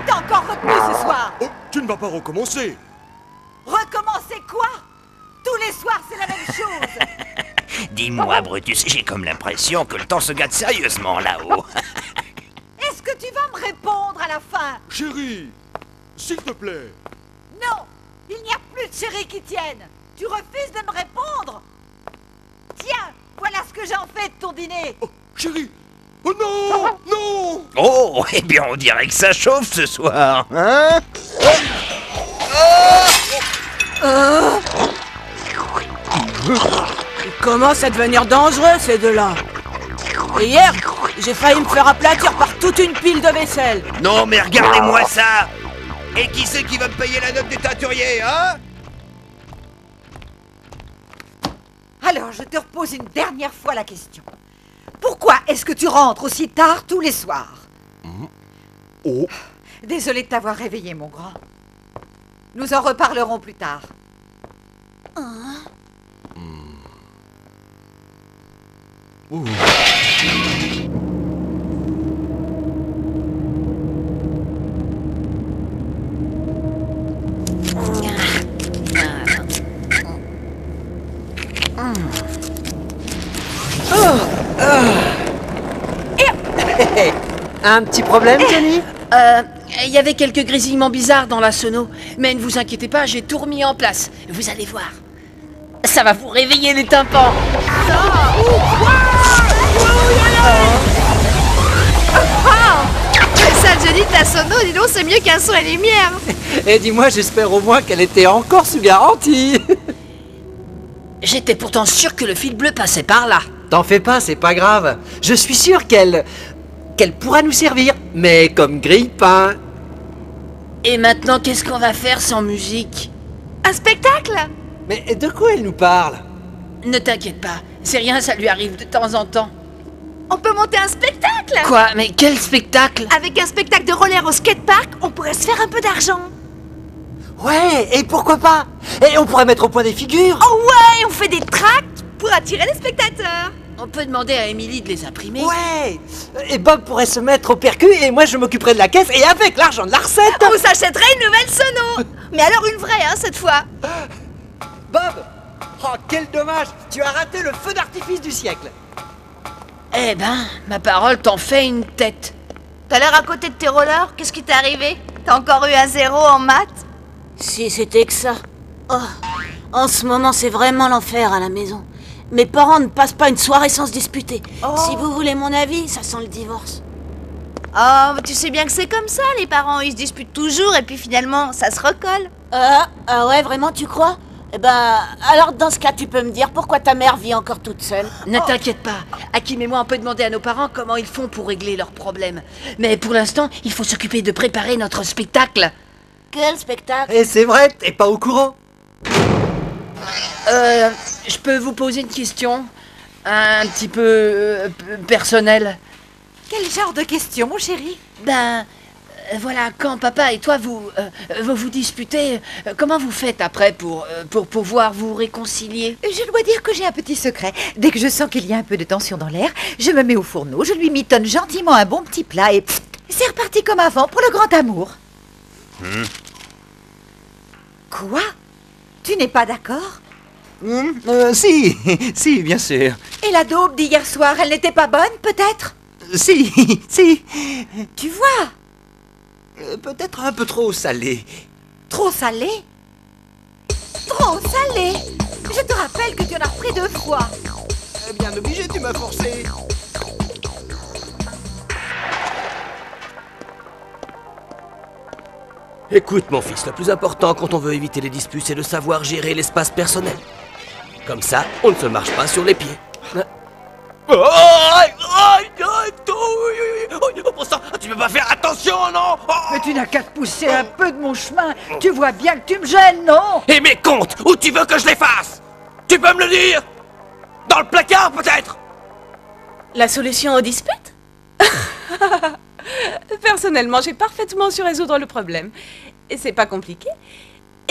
t'es encore retenu ce soir? Oh, tu ne vas pas recommencer. Recommencer quoi? Tous les soirs, c'est la même chose. Dis-moi, Brutus, j'ai comme l'impression que le temps se gâte sérieusement là-haut. Est-ce que tu vas me répondre à la fin? Chérie, s'il te plaît. Non, il n'y a plus de chérie qui tienne. Tu refuses de me répondre? Tiens, voilà ce que j'en fais de ton dîner. Oh, chérie. Oh non, non. Oh, eh bien, on dirait que ça chauffe ce soir, hein? Ils commencent à devenir dangereux, ces deux-là. Et hier, j'ai failli me faire aplatir par toute une pile de vaisselle. Non, mais regardez-moi ça! Et qui c'est qui va me payer la note du teinturier, hein? Alors, je te repose une dernière fois la question. Pourquoi est-ce que tu rentres aussi tard tous les soirs? Oh, Désolé de t'avoir réveillé, mon grand. Nous en reparlerons plus tard. Un petit problème, Johnny? Il y avait quelques grésillements bizarres dans la sono, mais ne vous inquiétez pas, j'ai tout remis en place. Vous allez voir. Ça va vous réveiller les tympans. Ça, Johnny, ta sono, dis donc, c'est mieux qu'un son et lumière. Et dis-moi, j'espère au moins qu'elle était encore sous garantie. J'étais pourtant sûr que le fil bleu passait par là. T'en fais pas, c'est pas grave. Je suis sûr qu'elle pourra nous servir, mais comme grille-pain. Et maintenant, qu'est-ce qu'on va faire sans musique? Un spectacle? Mais de quoi elle nous parle? Ne t'inquiète pas, c'est rien, ça lui arrive de temps en temps. On peut monter un spectacle? Quoi? Mais quel spectacle? Avec un spectacle de roller au skatepark, on pourrait se faire un peu d'argent. Ouais, et pourquoi pas? Et on pourrait mettre au point des figures. Oh ouais, on fait des tracts pour attirer les spectateurs. On peut demander à Émilie de les imprimer. Ouais. Et Bob pourrait se mettre au percu et moi je m'occuperai de la caisse et avec l'argent de la recette. On s'achèterait une nouvelle sono. Mais alors une vraie, hein, cette fois. Bob! Oh, quel dommage! Tu as raté le feu d'artifice du siècle! Eh ben, ma parole t'en fait une tête. T'as l'air à côté de tes rollers, qu'est-ce qui t'est arrivé? T'as encore eu un 0 en maths? Si c'était que ça. Oh, en ce moment, c'est vraiment l'enfer à la maison. Mes parents ne passent pas une soirée sans se disputer. Oh. Si vous voulez mon avis, ça sent le divorce. Oh, tu sais bien que c'est comme ça, les parents, ils se disputent toujours et puis finalement, ça se recolle. Ah ouais, vraiment, tu crois? Eh ben, alors dans ce cas, tu peux me dire pourquoi ta mère vit encore toute seule? Ne t'inquiète pas, Hakim et moi, on peut demander à nos parents comment ils font pour régler leurs problèmes. Mais pour l'instant, il faut s'occuper de préparer notre spectacle. Quel spectacle? Et c'est vrai, t'es pas au courant? Je peux vous poser une question? Un petit peu personnelle. Quel genre de question, mon chéri? Ben, voilà, quand papa et toi vous vous disputez, comment vous faites après pour pouvoir vous réconcilier? Je dois dire que j'ai un petit secret. Dès que je sens qu'il y a un peu de tension dans l'air, je me mets au fourneau, je lui mitonne gentiment un bon petit plat et c'est reparti comme avant pour le grand amour. Quoi? Tu n'es pas d'accord? Si, si, bien sûr. Et la daube d'hier soir, elle n'était pas bonne, peut-être? Si, si. Tu vois? Peut-être un peu trop salé. Trop salé? Trop salé? Je te rappelle que tu en as repris 2 fois. Bien obligé, tu m'as forcé. Écoute, mon fils, le plus important quand on veut éviter les disputes, c'est de savoir gérer l'espace personnel. Comme ça, on ne se marche pas sur les pieds. Bon sang, tu peux pas faire attention, non? Mais tu n'as qu'à te pousser un peu de mon chemin. Tu vois bien que tu me gênes, non? Et mes comptes, où tu veux que je les fasse? Tu peux me le dire? Dans le placard, peut-être? La solution aux disputes? Personnellement, j'ai parfaitement su résoudre le problème. Et c'est pas compliqué.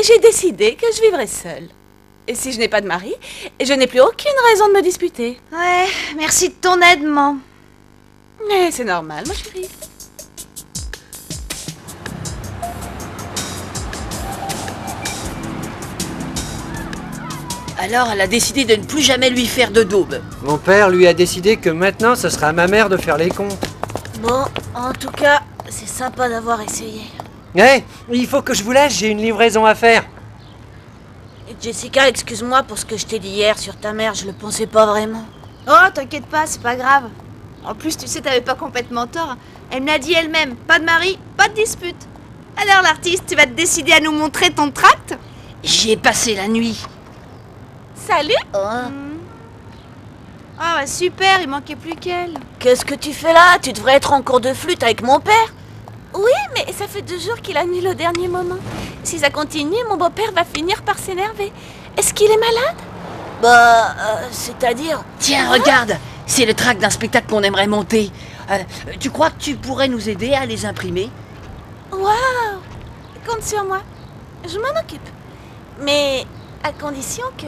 J'ai décidé que je vivrai seule. Et si je n'ai pas de mari, je n'ai plus aucune raison de me disputer. Ouais, merci de ton aide, maman. Mais c'est normal, ma chérie. Alors elle a décidé de ne plus jamais lui faire de daube. Mon père lui a décidé que maintenant, ce sera à ma mère de faire les comptes. Bon, en tout cas, c'est sympa d'avoir essayé. Hé, il faut que je vous laisse, j'ai une livraison à faire. Et Jessica, excuse-moi pour ce que je t'ai dit hier sur ta mère, je le pensais pas vraiment. Oh, t'inquiète pas, c'est pas grave. En plus, tu sais, t'avais pas complètement tort. Elle me l'a dit elle-même. Pas de mari, pas de dispute. Alors, l'artiste, tu vas te décider à nous montrer ton tract? J'y ai passé la nuit. Salut. Oh. Ah bah super, il manquait plus qu'elle. Qu'est-ce que tu fais là? Tu devrais être en cours de flûte avec mon père. Oui, mais ça fait 2 jours qu'il annule au dernier moment. Si ça continue, mon beau-père va finir par s'énerver. Est-ce qu'il est malade? Bah, c'est-à-dire... Tiens, regarde, c'est le tract d'un spectacle qu'on aimerait monter. Tu crois que tu pourrais nous aider à les imprimer? Waouh! Compte sur moi. Je m'en occupe. Mais à condition que...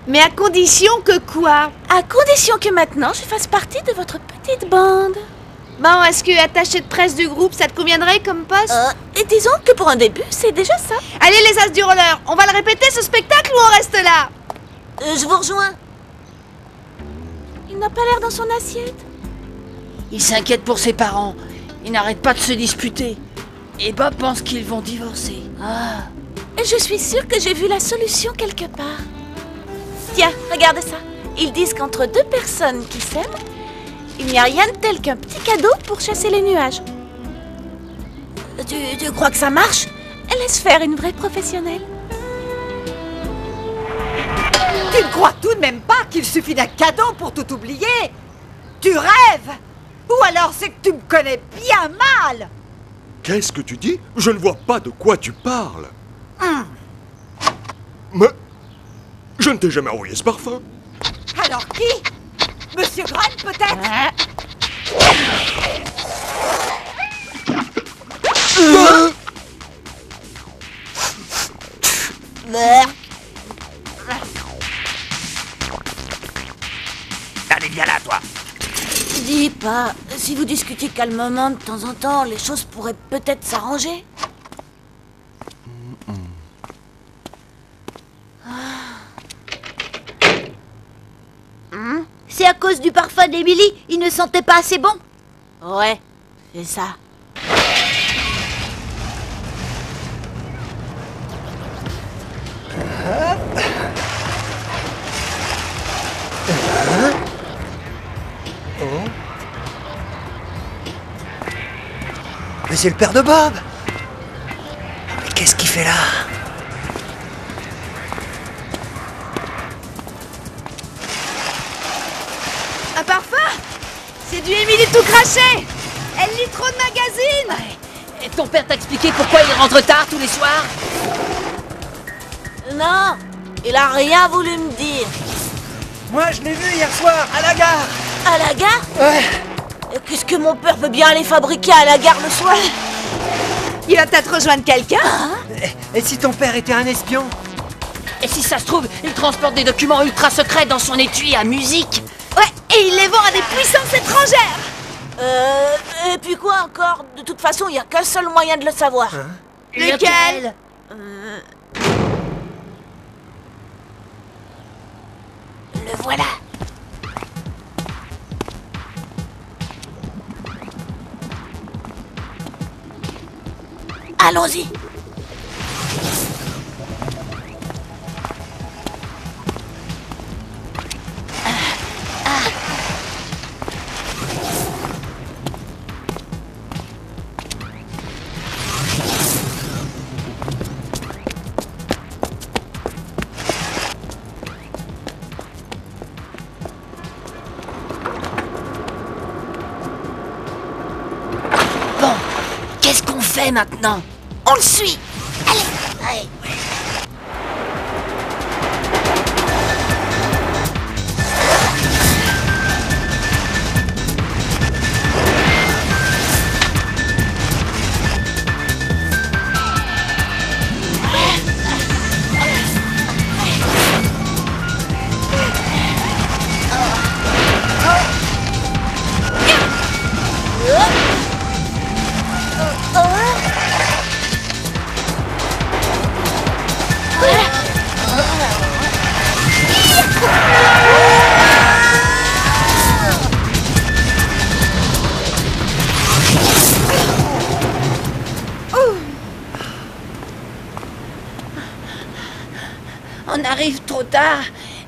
Mais à condition que quoi? À condition que maintenant je fasse partie de votre petite bande. Bon, est-ce que attaché de presse du groupe, ça te conviendrait comme poste? Et disons que pour un début, c'est déjà ça. Allez les as du roller, on va le répéter ce spectacle ou on reste là? Je vous rejoins. Il n'a pas l'air dans son assiette. Il s'inquiète pour ses parents. Ils n'arrêtent pas de se disputer. Et Bob pense qu'ils vont divorcer. Ah. Et je suis sûre que j'ai vu la solution quelque part. Tiens, regarde ça. Ils disent qu'entre 2 personnes qui s'aiment, il n'y a rien de tel qu'un petit cadeau pour chasser les nuages. Tu crois que ça marche? Laisse faire une vraie professionnelle. Tu ne crois tout de même pas qu'il suffit d'un cadeau pour tout oublier? Tu rêves? Ou alors c'est que tu me connais bien mal? Qu'est-ce que tu dis? Je ne vois pas de quoi tu parles. Mais... je ne t'ai jamais envoyé ce parfum. Alors qui? Monsieur Grant, peut-être? Allez, viens là, toi. Dis pas, si vous discutiez calmement de temps en temps, les choses pourraient peut-être s'arranger. C'est à cause du parfum d'Emily, il ne sentait pas assez bon. Ouais, c'est ça. Mais c'est le père de Bob. Mais qu'est-ce qu'il fait là? Un parfum? C'est du Emily tout craché. Elle lit trop de magazines. Et ton père t'a expliqué pourquoi il rentre tard tous les soirs? Non, il a rien voulu me dire. Moi, je l'ai vu hier soir, à la gare. À la gare? Ouais. Et qu'est-ce que mon père peut bien aller fabriquer à la gare le soir? Il va peut-être rejoindre quelqu'un. Et si ton père était un espion? Et si ça se trouve, il transporte des documents ultra secrets dans son étui à musique? Ouais, et il les vend à des puissances étrangères. Et puis quoi encore? De toute façon, il n'y a qu'un seul moyen de le savoir. Lequel? Le voilà. Allons-y. Bon, qu'est-ce qu'on fait maintenant? On le suit. Allez, allez. On arrive trop tard.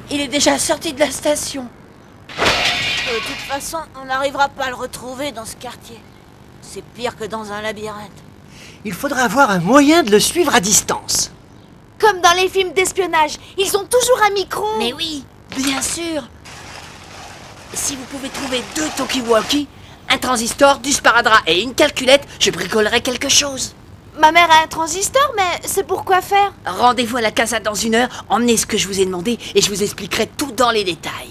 Il est déjà sorti de la station. De toute façon, on n'arrivera pas à le retrouver dans ce quartier. C'est pire que dans un labyrinthe. Il faudra avoir un moyen de le suivre à distance. Comme dans les films d'espionnage, ils ont toujours un micro. Mais oui, bien sûr. Si vous pouvez trouver 2 talkie-walkie, un transistor, du sparadrap et une calculette, je bricolerai quelque chose. Ma mère a un transistor, mais c'est pour quoi faire? Rendez-vous à la casa dans 1 heure, emmenez ce que je vous ai demandé et je vous expliquerai tout dans les détails.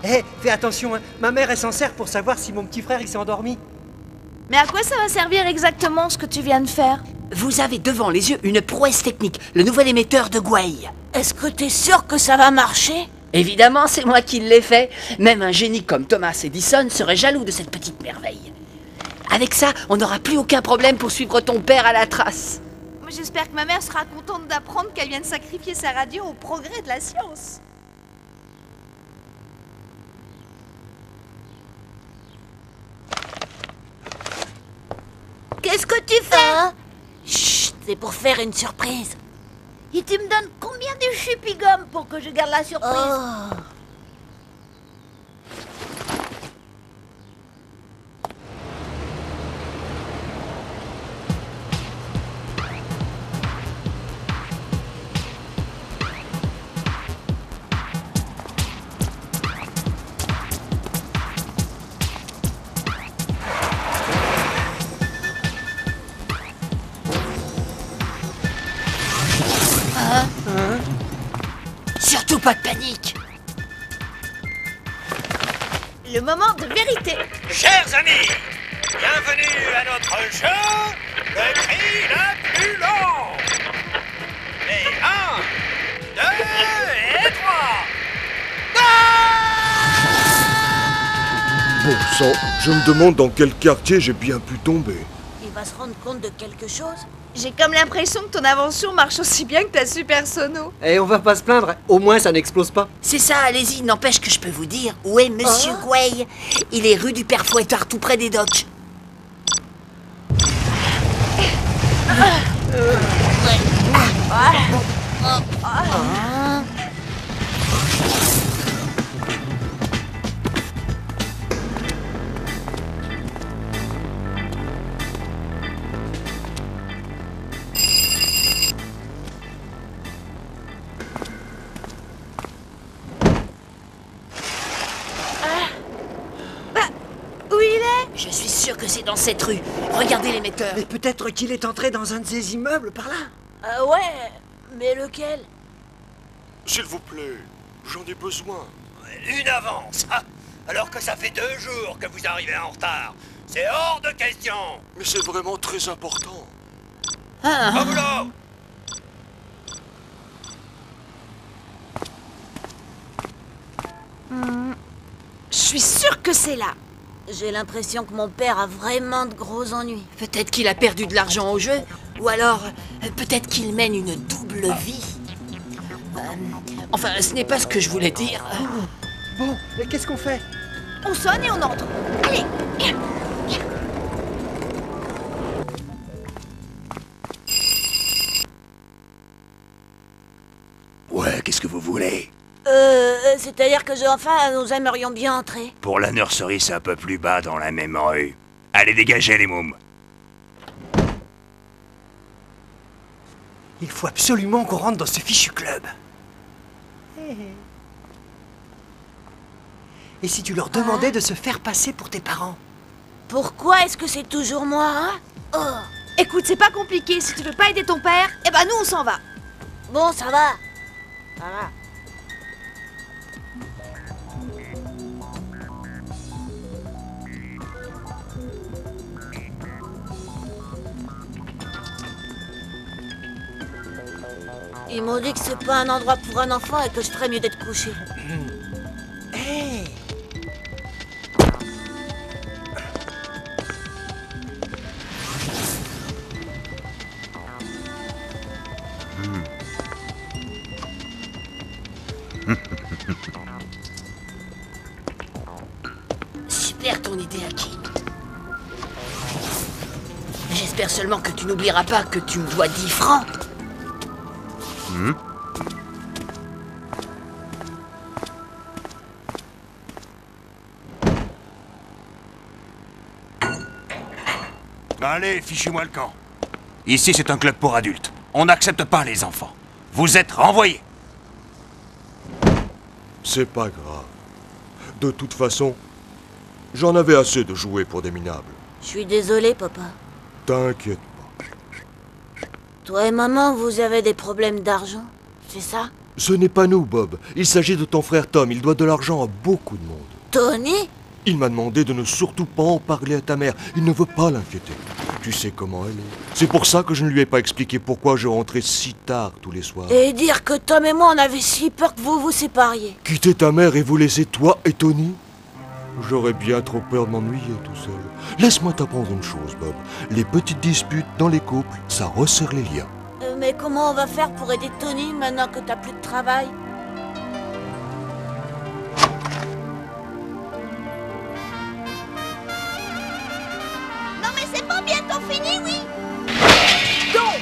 Hé, fais attention, hein. Ma mère, elle s'en sert pour savoir si mon petit frère il s'est endormi. Mais à quoi ça va servir exactement ce que tu viens de faire? Vous avez devant les yeux une prouesse technique, le nouvel émetteur de Gwei. Est-ce que t'es sûr que ça va marcher? Évidemment, c'est moi qui l'ai fait. Même un génie comme Thomas Edison serait jaloux de cette petite merveille. Avec ça, on n'aura plus aucun problème pour suivre ton père à la trace. J'espère que ma mère sera contente d'apprendre qu'elle vient de sacrifier sa radio au progrès de la science. Qu'est-ce que tu fais? Chut, c'est pour faire une surprise. Et tu me donnes combien de chupigum pour que je garde la surprise? Oh. Surtout pas de panique. Le moment de vérité. Chers amis, bienvenue à notre jeu, le cri le plus long. Et 1, 2 et 3. Bon sang, je me demande dans quel quartier j'ai bien pu tomber. Il va se rendre compte de quelque chose? J'ai comme l'impression que ton invention marche aussi bien que ta super sono. Et on va pas se plaindre, au moins ça n'explose pas. C'est ça, allez-y, n'empêche que je peux vous dire où est Monsieur Gwei. Il est rue du Père Fouettard, tout près des docks. Où il est? Je suis sûr que c'est dans cette rue. Regardez l'émetteur. Mais peut-être qu'il est entré dans un de ces immeubles par là. Ouais, mais lequel? S'il vous plaît, j'en ai besoin. Une avance, alors que ça fait 2 jours que vous arrivez en retard. C'est hors de question. Mais c'est vraiment très important. Au boulot. Je suis sûre que c'est là. J'ai l'impression que mon père a vraiment de gros ennuis. Peut-être qu'il a perdu de l'argent au jeu, ou alors peut-être qu'il mène une double vie. Enfin, ce n'est pas ce que je voulais dire. Bon, mais qu'est-ce qu'on fait? On sonne et on entre. Allez. Ouais, qu'est-ce que vous voulez? C'est-à-dire que enfin, nous aimerions bien entrer. Pour la nurserie, c'est un peu plus bas dans la même rue. Allez, dégagez les mômes. Il faut absolument qu'on rentre dans ce fichu club. Et si tu leur demandais de se faire passer pour tes parents? Pourquoi est-ce que c'est toujours moi, hein? Écoute, c'est pas compliqué. Si tu veux pas aider ton père, eh ben nous on s'en va. Bon, ça va. Ça va. Ils m'ont dit que c'est pas un endroit pour un enfant et que je ferais mieux d'être couché. Hé, Super ton idée, Hakim. J'espère seulement que tu n'oublieras pas que tu me dois 10 francs. Allez, fichez-moi le camp. Ici, c'est un club pour adultes. On n'accepte pas les enfants. Vous êtes renvoyés. C'est pas grave. De toute façon, j'en avais assez de jouer pour des minables. Je suis désolée, papa. T'inquiète pas. Toi et maman, vous avez des problèmes d'argent, c'est ça? Ce n'est pas nous, Bob. Il s'agit de ton frère Tom. Il doit de l'argent à beaucoup de monde. Tony? Il m'a demandé de ne surtout pas en parler à ta mère. Il ne veut pas l'inquiéter. Tu sais comment elle est. C'est pour ça que je ne lui ai pas expliqué pourquoi je rentrais si tard tous les soirs. Et dire que Tom et moi, on avait si peur que vous vous sépariez. Quitter ta mère et vous laisser toi et Tony? J'aurais bien trop peur de m'ennuyer tout seul. Laisse-moi t'apprendre une chose, Bob. Les petites disputes dans les couples, ça resserre les liens. Mais comment on va faire pour aider Tony maintenant que t'as plus de travail? Non mais c'est pas bientôt fini, oui? Donc,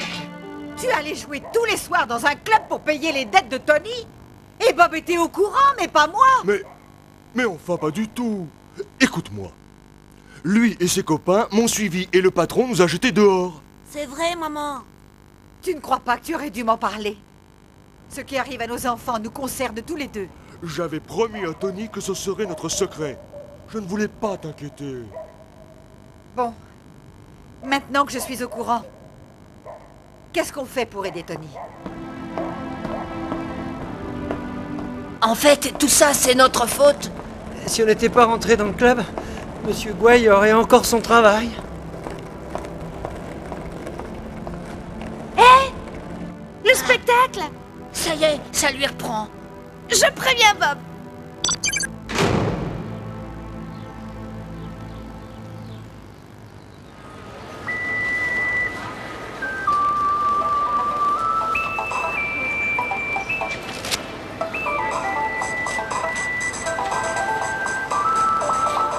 tu allais jouer tous les soirs dans un club pour payer les dettes de Tony? Et Bob était au courant, mais pas moi. Mais enfin pas du tout. Écoute-moi. Lui et ses copains m'ont suivi et le patron nous a jetés dehors. C'est vrai, maman. Tu ne crois pas que tu aurais dû m'en parler? Ce qui arrive à nos enfants nous concerne tous les deux. J'avais promis à Tony que ce serait notre secret. Je ne voulais pas t'inquiéter. Bon, maintenant que je suis au courant, qu'est-ce qu'on fait pour aider Tony? En fait, tout ça, c'est notre faute. Si on n'était pas rentré dans le club, Monsieur Gouaille aurait encore son travail. Le spectacle! Ça y est, ça lui reprend. Je préviens Bob.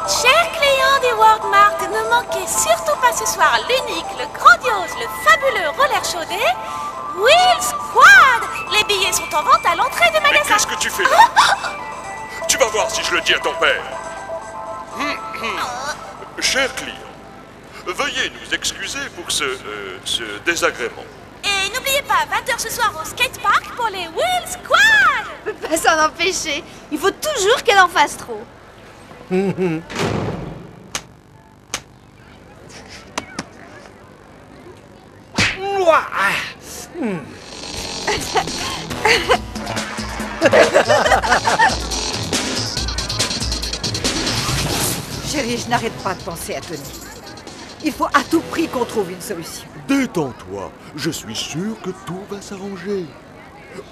Chers clients des Worldmark, ne manquez surtout pas ce soir l'unique, le grandiose, le fabuleux roller chaudé Wheel Squad! Les billets sont en vente à l'entrée du Mais magasin. qu'est-ce que tu fais là? Tu vas voir si je le dis à ton père. Cher client, veuillez nous excuser pour ce désagrément. Et n'oubliez pas, 20h ce soir au skatepark pour les Wheel Squad! Je peux pas s'en empêcher. Il faut toujours qu'elle en fasse trop. Chérie, je n'arrête pas de penser à Tony. Il faut à tout prix qu'on trouve une solution. Détends-toi, je suis sûr que tout va s'arranger.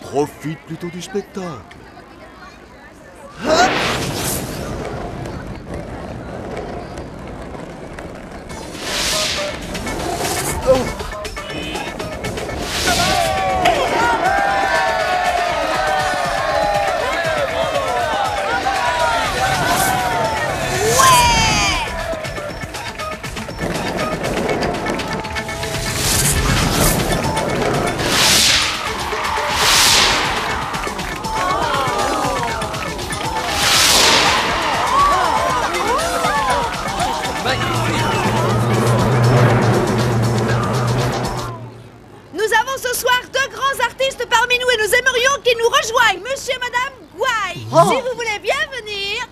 Profite plutôt du spectacle. Nous avons ce soir deux grands artistes parmi nous et nous aimerions qu'ils nous rejoignent, monsieur et madame Gouaille. Si vous voulez bien venir.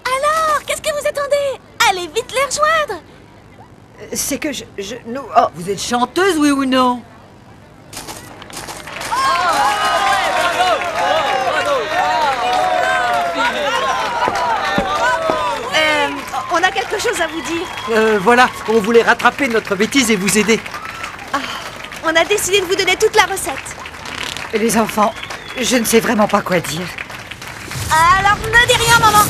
Alors, qu'est-ce que vous attendez? Allez vite les rejoindre. C'est que nous... Oh, vous êtes chanteuse, oui ou non? On a quelque chose à vous dire. Voilà, on voulait rattraper notre bêtise et vous aider. On a décidé de vous donner toute la recette. Les enfants, je ne sais vraiment pas quoi dire. Alors ne dis rien, maman.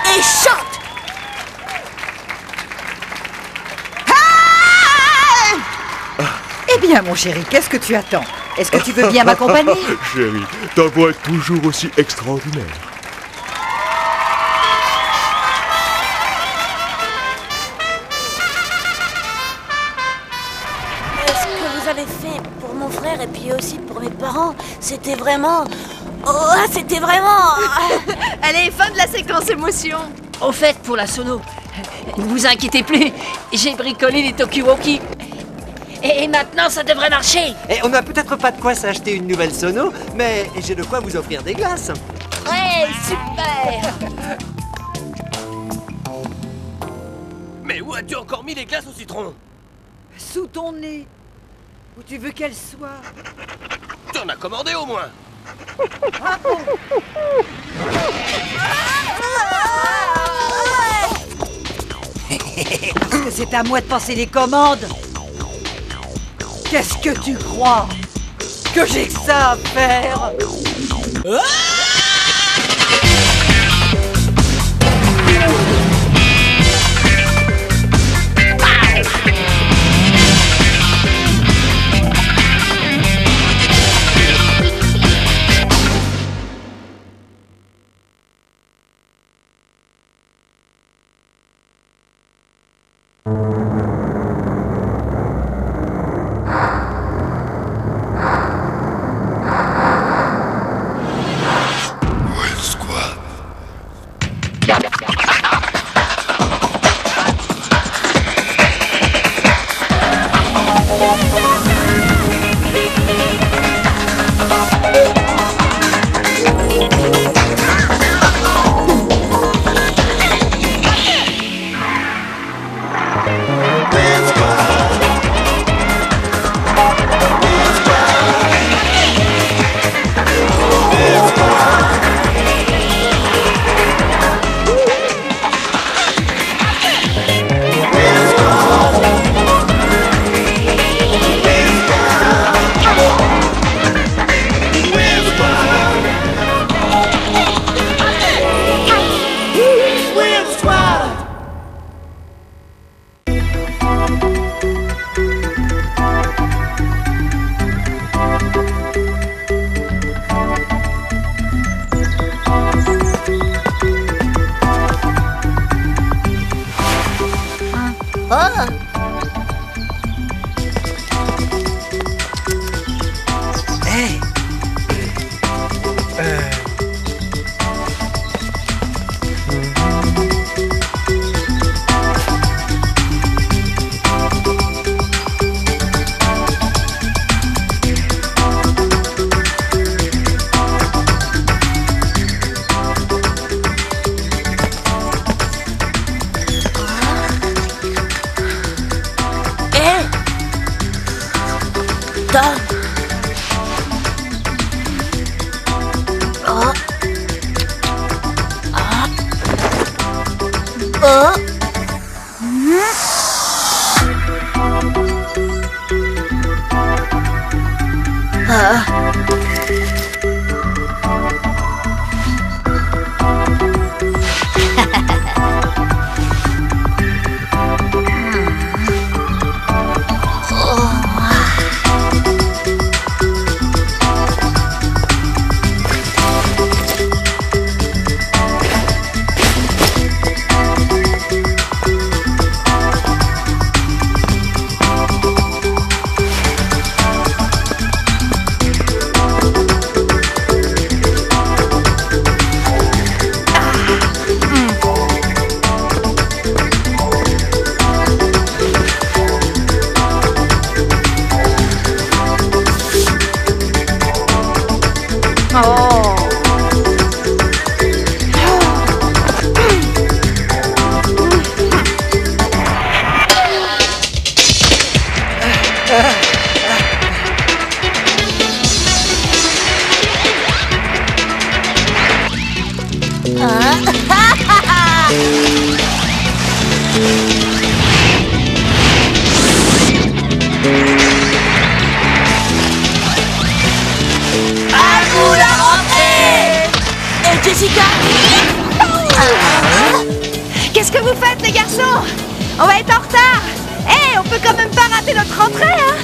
Et chante. Eh bien, mon chéri, qu'est-ce que tu attends? Est-ce que tu veux bien m'accompagner? Chérie, ta voix est toujours aussi extraordinaire. Ce que vous avez fait pour mon frère et puis aussi pour mes parents, c'était vraiment... Oh, c'était vraiment... Allez, fin de la séquence émotion. Au fait, pour la sono, ne vous inquiétez plus, j'ai bricolé les Tokiwoki. Et maintenant, ça devrait marcher. Et on n'a peut-être pas de quoi s'acheter une nouvelle sono, mais j'ai de quoi vous offrir des glaces. Ouais, super. Mais où as-tu encore mis les glaces au citron? Sous ton nez. Où tu veux qu'elle soit. T'en as commandé au moins. Ah bon? Est-ce que c'est à moi de passer les commandes? Qu'est-ce que tu crois? Que j'ai que ça à faire? Jessica! Qu'est-ce que vous faites, les garçons? On va être en retard! Hé, on peut quand même pas rater notre rentrée, hein?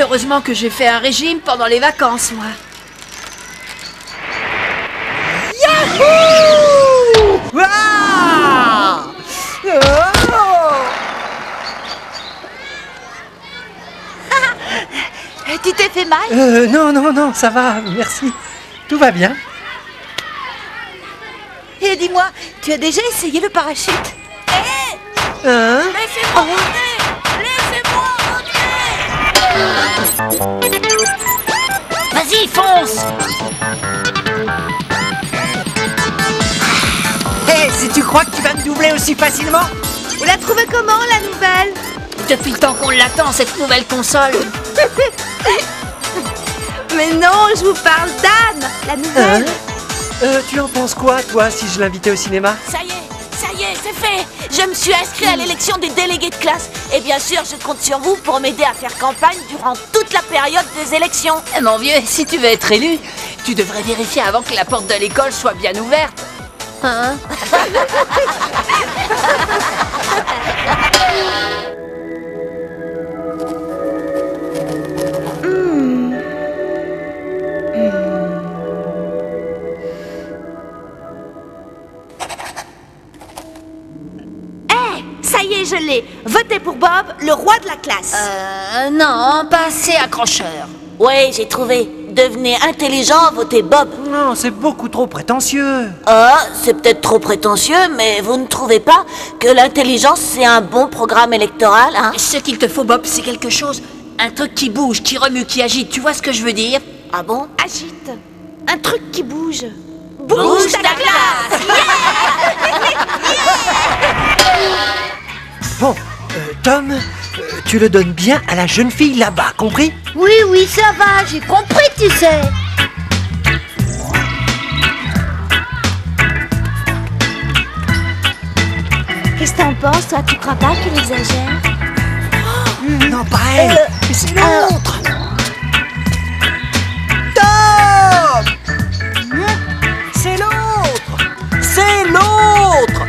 Heureusement que j'ai fait un régime pendant les vacances, moi. Yahoo! Ah! Oh! Tu t'es fait mal? Non, ça va, merci. Tout va bien. Et dis-moi, tu as déjà essayé le parachute? Hein? Laissez-moi monter! Laissez-moi monter! Vas-y, fonce! Hé, si tu crois que tu vas me doubler aussi facilement? Vous la trouvez comment, la nouvelle? Depuis le temps qu'on l'attend, cette nouvelle console. Mais non, je vous parle d'Anne, la nouvelle. Tu en penses quoi, toi, si je l'invitais au cinéma? Ça y est, c'est fait. Je me suis inscrit à l'élection des délégués de classe. Et bien sûr, je compte sur vous pour m'aider à faire campagne durant toute la période des élections. Mon vieux, si tu veux être élu, tu devrais vérifier avant que la porte de l'école soit bien ouverte. Hein? Ça y est, je l'ai. Votez pour Bob, le roi de la classe. Non, pas assez accrocheur. Ouais, j'ai trouvé. Devenez intelligent, votez Bob. Non, c'est beaucoup trop prétentieux. Ah, c'est peut-être trop prétentieux, mais vous ne trouvez pas que l'intelligence, c'est un bon programme électoral, hein? Ce qu'il te faut, Bob, c'est quelque chose. Un truc qui bouge, qui remue, qui agite. Tu vois ce que je veux dire? Ah bon? Agite. Un truc qui bouge. Bouge ta glace! Bon, Tom, tu le donnes bien à la jeune fille là-bas, compris? Oui, ça va, j'ai compris, tu sais. Qu'est-ce que t'en penses, toi? Tu crois pas qu'il exagère? Non, pas elle, mais c'est l'autre. Tom! C'est l'autre! C'est l'autre!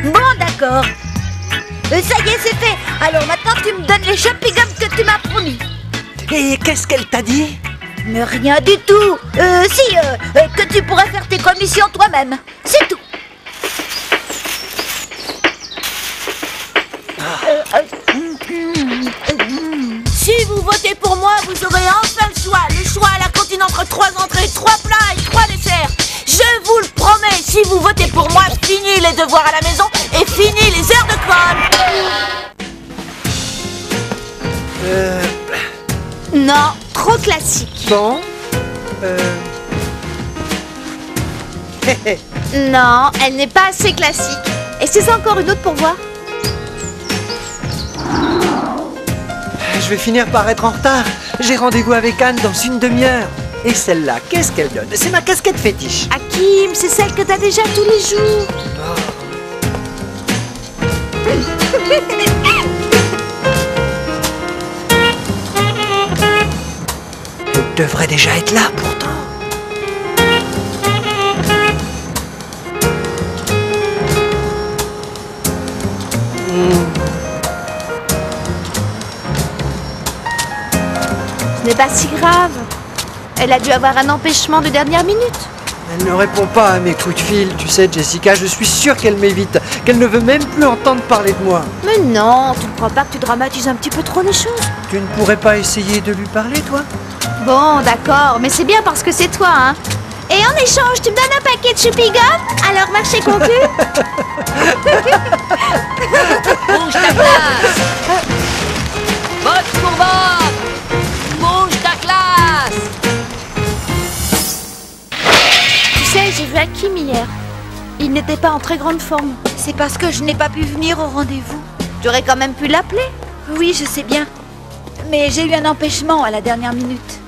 Bon, d'accord. Ça y est, c'est fait. Alors maintenant, tu me donnes les chewing-gums que tu m'as promis. Et qu'est-ce qu'elle t'a dit? Mais rien du tout. Que tu pourrais faire tes commissions toi-même. C'est tout. Si vous votez pour moi, vous aurez enfin le choix. Le choix à la cantine entre 3 entrées, 3 plats et 3 desserts. Je vous le promets, si vous votez pour moi, fini les devoirs à la maison et fini les heures de colle. Non, trop classique. Bon, Non, elle n'est pas assez classique. Et c'est encore une autre pour voir. je vais finir par être en retard. J'ai rendez-vous avec Anne dans une demi-heure. Et celle-là, qu'est-ce qu'elle donne? C'est ma casquette fétiche. Hakim, c'est celle que t'as déjà tous les jours. Elle devrait déjà être là, pourtant. Ce n'est pas si grave. Elle a dû avoir un empêchement de dernière minute. Elle ne répond pas à mes coups de fil. Tu sais, Jessica, je suis sûre qu'elle m'évite. Qu'elle ne veut même plus entendre parler de moi. Mais non, tu ne crois pas que tu dramatises un petit peu trop les choses? Tu ne pourrais pas essayer de lui parler, toi? Bon, d'accord, mais c'est bien parce que c'est toi, hein. Et en échange, tu me donnes un paquet de chewing-gum? Alors, marché conclu? Bouge ta classe! Vote pour Bob! Bouge ta classe! Tu sais, j'ai vu Hakim hier. Il n'était pas en très grande forme. C'est parce que je n'ai pas pu venir au rendez-vous. J'aurais quand même pu l'appeler. Oui, je sais bien. Mais j'ai eu un empêchement à la dernière minute.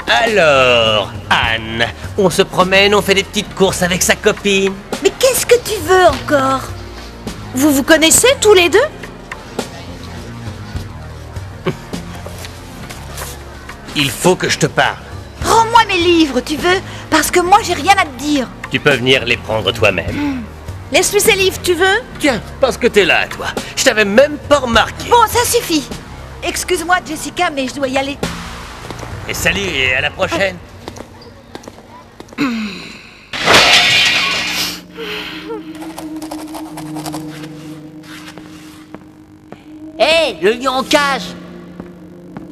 Alors, Anne, on se promène, on fait des petites courses avec sa copine. Mais qu'est-ce que tu veux encore? Vous vous connaissez tous les deux? Il faut que je te parle. Rends-moi Donne-moi mes livres, tu veux? Parce que moi, j'ai rien à te dire. Tu peux venir les prendre toi-même. Laisse-lui ses livres, tu veux? Tiens, parce que t'es là, toi. Je t'avais même pas remarqué. Bon, ça suffit. Excuse-moi, Jessica, mais je dois y aller. Et salut, et à la prochaine. Hé, le lion en cage!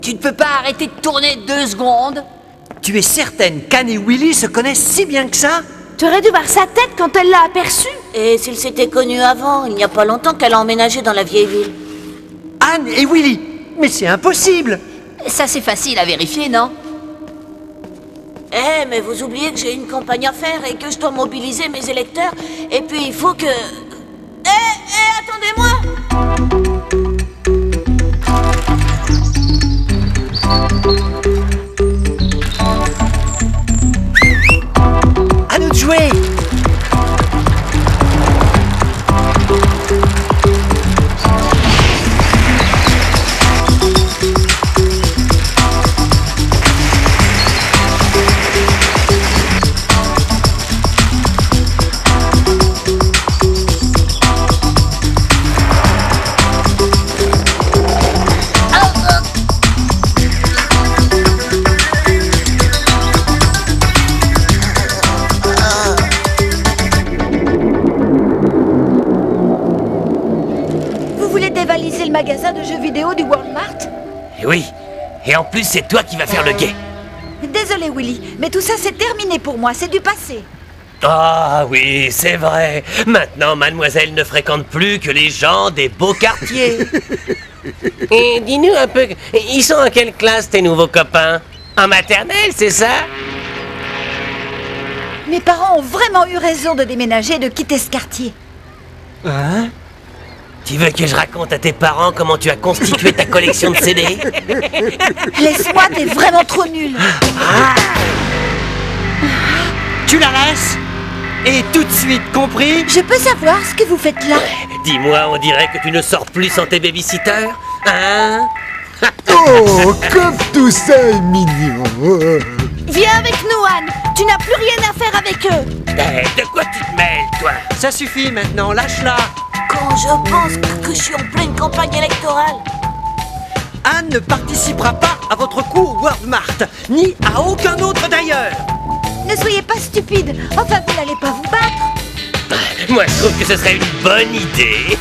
Tu ne peux pas arrêter de tourner 2 secondes? Tu es certaine qu'Anne et Willy se connaissent si bien que ça? Tu aurais dû voir sa tête quand elle l'a aperçu. Et s'ils s'étaient connus avant, il n'y a pas longtemps qu'elle a emménagé dans la vieille ville. Anne et Willy? Mais c'est impossible! Ça, c'est facile à vérifier, non? Eh, mais vous oubliez que j'ai une campagne à faire et que je dois mobiliser mes électeurs. Et puis il faut que... attendez-moi! À nous de jouer! Le magasin de jeux vidéo du Walmart? Oui, et en plus c'est toi qui vas faire le guet. Désolé Willy, mais tout ça c'est terminé pour moi, c'est du passé. Ah oui, c'est vrai. Maintenant, mademoiselle ne fréquente plus que les gens des beaux quartiers. Et dis-nous un peu, ils sont en quelle classe tes nouveaux copains? En maternelle, c'est ça? Mes parents ont vraiment eu raison de déménager et de quitter ce quartier. Hein? Tu veux que je raconte à tes parents comment tu as constitué ta collection de CD? Laisse-moi, t'es vraiment trop nul. Tu la laisses? Et tout de suite, compris? Je peux savoir ce que vous faites là? Dis-moi, on dirait que tu ne sors plus sans tes babysitters, hein? Oh, comme tout ça est mignon. Viens avec nous, Anne. Tu n'as plus rien à faire avec eux. De quoi tu te mêles, toi? Ça suffit maintenant, lâche-la! Quand je pense que je suis en pleine campagne électorale. Anne ne participera pas à votre cours Walmart, ni à aucun autre d'ailleurs. Ne soyez pas stupide. Enfin, vous n'allez pas vous battre. Moi, je trouve que ce serait une bonne idée.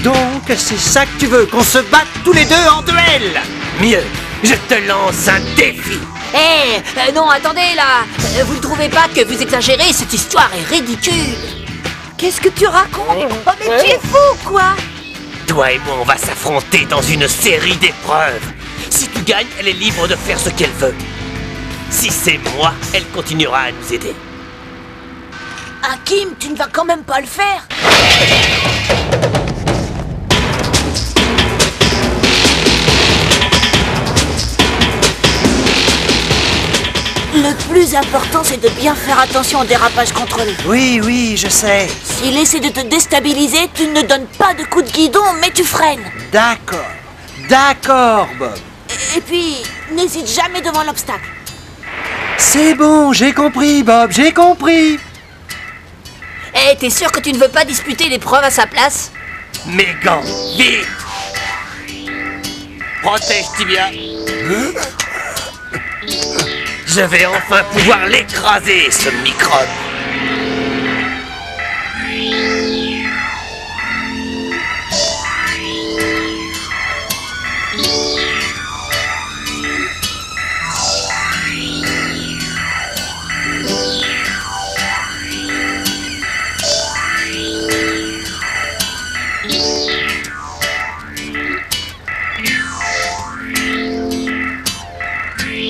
Donc, c'est ça que tu veux, qu'on se batte tous les deux en duel? Mieux, je te lance un défi. Hé, non, attendez, là. Vous ne trouvez pas que vous exagérez? Cette histoire est ridicule. Qu'est-ce que tu racontes? Oh, mais tu es fou, quoi! Toi et moi, on va s'affronter dans une série d'épreuves. Si tu gagnes, elle est libre de faire ce qu'elle veut. Si c'est moi, elle continuera à nous aider. Hakim, tu ne vas quand même pas le faire. Le plus important, c'est de bien faire attention au dérapage contrôlé. Oui, je sais. S'il essaie de te déstabiliser, tu ne donnes pas de coup de guidon, mais tu freines. D'accord, Bob. Et puis, n'hésite jamais devant l'obstacle. C'est bon, j'ai compris, Bob, j'ai compris. Hé, t'es sûr que tu ne veux pas disputer l'épreuve à sa place? Mes gants, vite! Protège Tibia. Je vais enfin pouvoir l'écraser, ce microbe.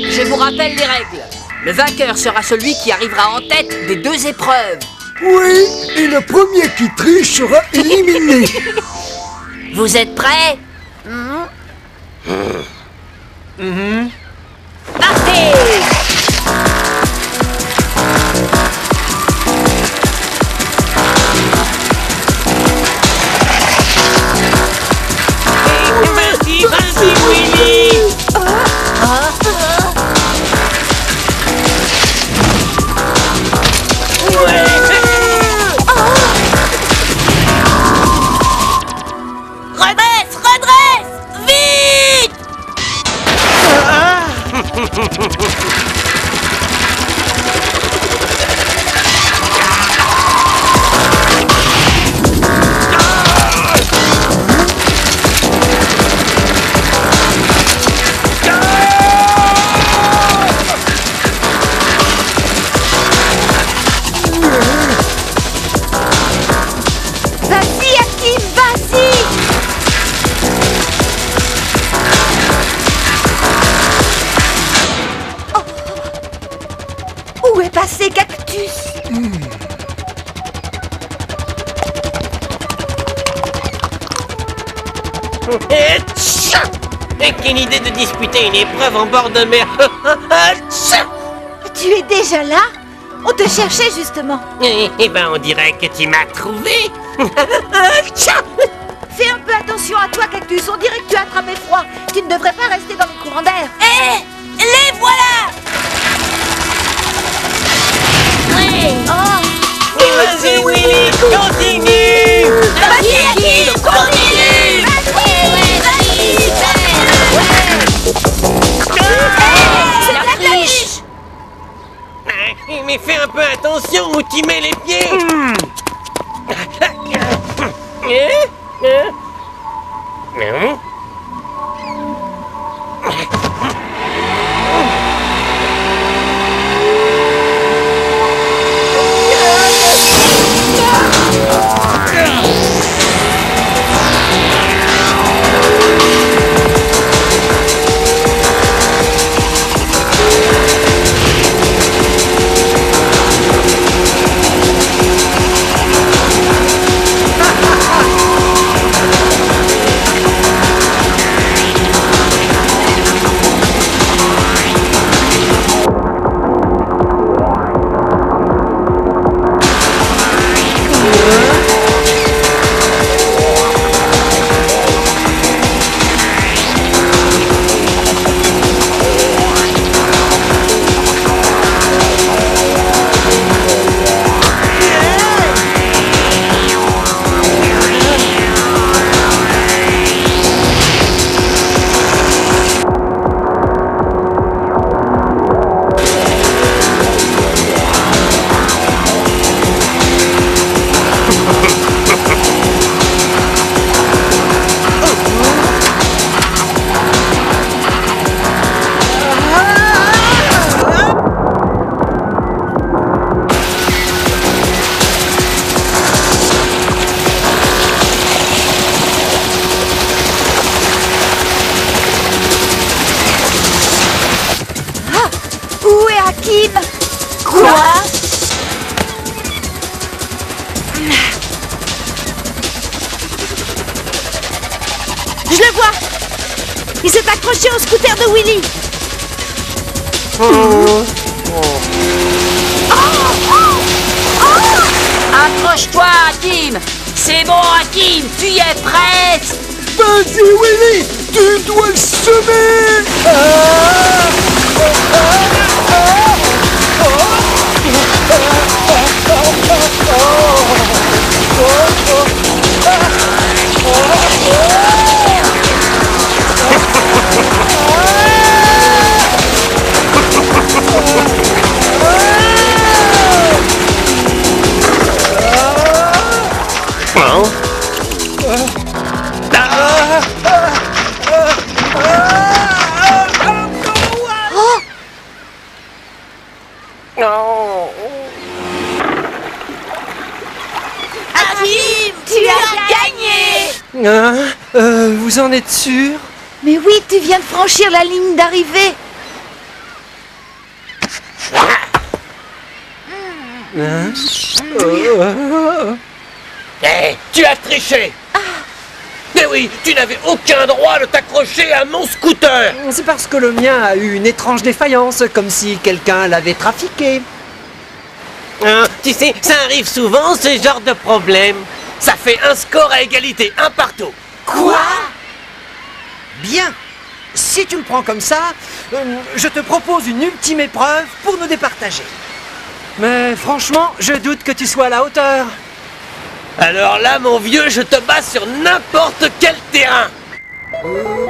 Je vous rappelle les règles. Le vainqueur sera celui qui arrivera en tête des 2 épreuves. Oui, et le premier qui triche sera éliminé. Vous êtes prêts? Partez! Vas-y, Willy! Et quelle idée de disputer une épreuve en bord de mer. Tu es déjà là? On te cherchait justement. Eh ben, on dirait que tu m'as trouvé. Fais un peu attention à toi, Cactus. On dirait que tu as attrapé froid. Tu ne devrais pas rester dans le courant d'air. Hé, les voilà. Ouais. Oh. Vas-y, Willy, continue. Vas-y, Hakim, continue. Vas-y, c'est la triche. Mais fais un peu attention où tu mets les pieds. Où est Hakim? Quoi? Je le vois. Il s'est accroché au scooter de Willy. Accroche-toi, Hakim. C'est bon, Hakim, tu y es presque. Vas-y, Willy, tu dois le semer. Hakim, tu as gagné. Vous en êtes sûr? Mais oui, tu viens de franchir la ligne d'arrivée. Hé, tu as triché. Mais oui, tu n'avais aucun droit de t'accrocher à mon scooter. C'est parce que le mien a eu une étrange défaillance, comme si quelqu'un l'avait trafiqué. Tu sais, ça arrive souvent, ce genre de problème. Ça fait un score à égalité, un partout. Quoi? Bien. Si tu me prends comme ça, je te propose une ultime épreuve pour nous départager. Mais franchement, je doute que tu sois à la hauteur. Alors là, mon vieux, je te bats sur n'importe quel terrain.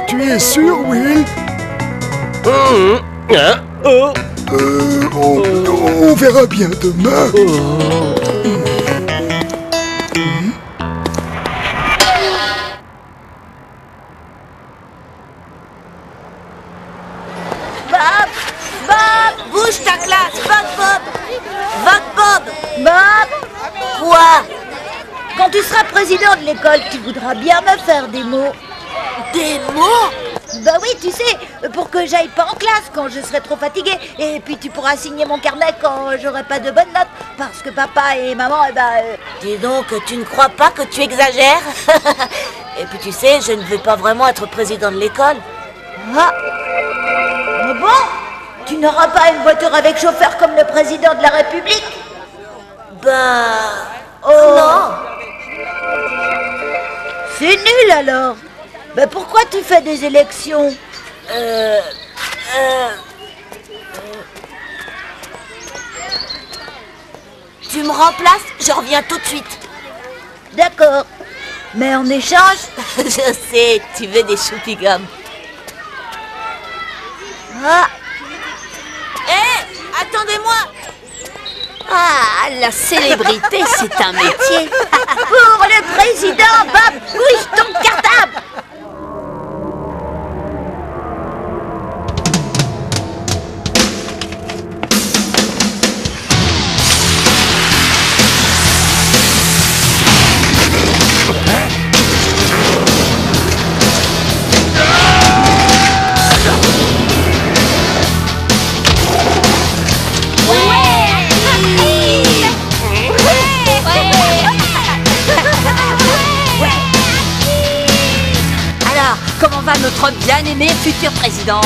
Tu es sûr, Will? On verra bien demain. Bob, bouge ta classe. Bob. Quoi? Quand tu seras président de l'école, tu voudras bien me faire des mots. Des mots? Bah oui, tu sais, pour que j'aille pas en classe quand je serai trop fatiguée. Et puis tu pourras signer mon carnet quand j'aurai pas de bonnes notes. Parce que papa et maman, Dis donc, tu ne crois pas que tu exagères? Et puis tu sais, je ne veux pas vraiment être président de l'école. Ah. Mais bon, tu n'auras pas une voiture avec chauffeur comme le président de la République? Ben... Oh non. C'est nul alors. Ben pourquoi tu fais des élections? Tu me remplaces, je reviens tout de suite. D'accord. Mais en échange... Je sais, tu veux des choupigums. Ah. Hé, attendez-moi. Ah, la célébrité, c'est un métier. Pour le président, Bob, bouge ton cartable. Comment va notre bien-aimé futur président?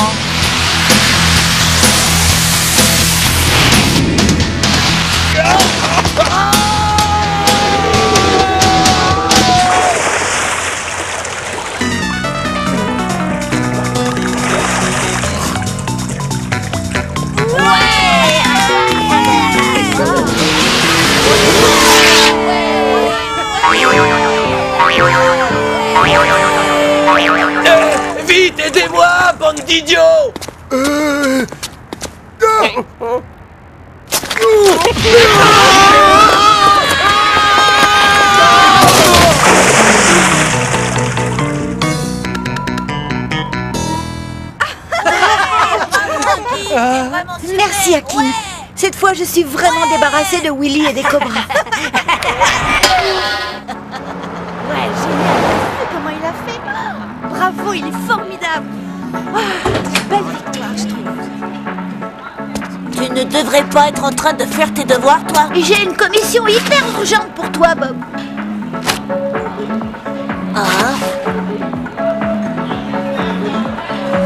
Vite, aidez-moi, bande d'idiots! Merci, Hakim. Cette fois, je suis vraiment débarrassée de Willy et des cobras. Ouais, génial. Comment il a fait? Bravo, il est formidable. Belle victoire, je trouve. Tu ne devrais pas être en train de faire tes devoirs, toi. J'ai une commission hyper urgente pour toi, Bob. Ah.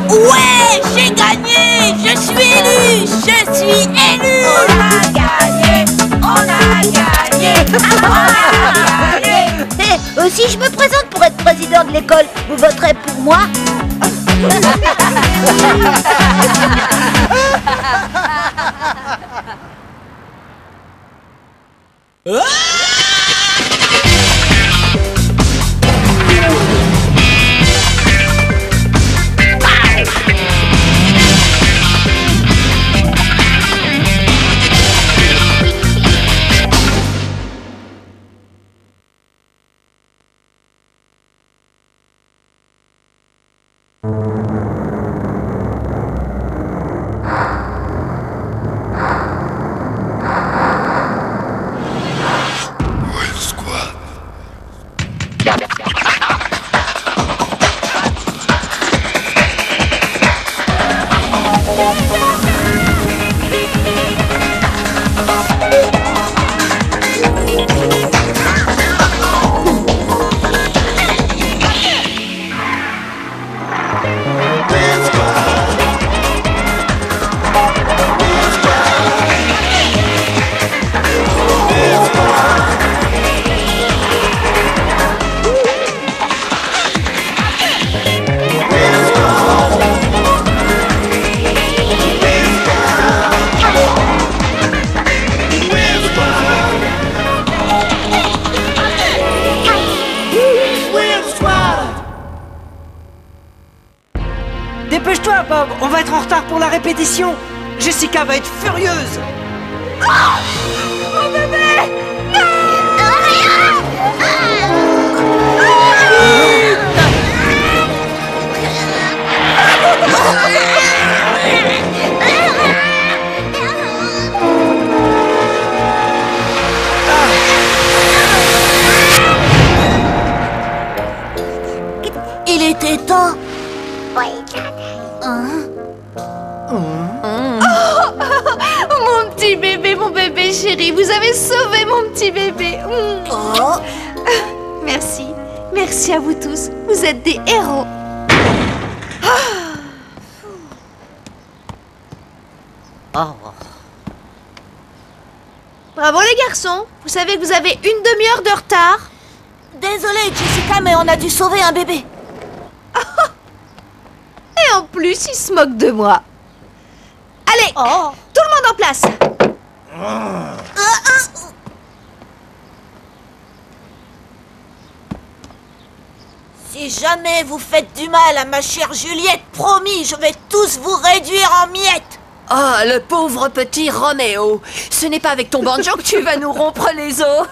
Ouais, j'ai gagné. Je suis élu. Je suis élu. On a gagné. On a gagné. On a gagné. Si je me présente pour être président de l'école, vous voterez pour moi? Dépêche-toi, Bob, on va être en retard pour la répétition. Jessica va être furieuse. Mon bébé! Il était temps. Mon bébé chéri, vous avez sauvé mon petit bébé. Oh. Merci. Merci à vous tous. Vous êtes des héros. Bravo les garçons. Vous savez que vous avez une demi-heure de retard. Désolée, Jessica, mais on a dû sauver un bébé. Et en plus, il se moque de moi. Allez, tout le monde en place. Si jamais vous faites du mal à ma chère Juliette, promis, je vais tous vous réduire en miettes. Oh, le pauvre petit Roméo. Ce n'est pas avec ton banjo que tu vas nous rompre les os.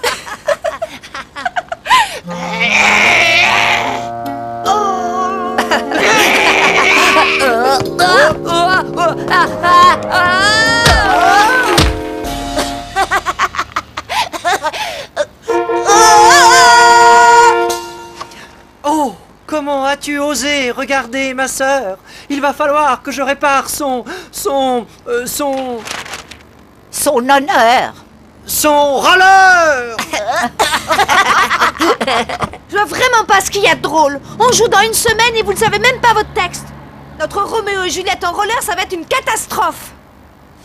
Oh, comment as-tu osé regarder ma sœur? Il va falloir que je répare son honneur. Son roller. Je vois vraiment pas ce qu'il y a de drôle. On joue dans une semaine et vous ne savez même pas votre texte. Notre Roméo et Juliette en roller, ça va être une catastrophe.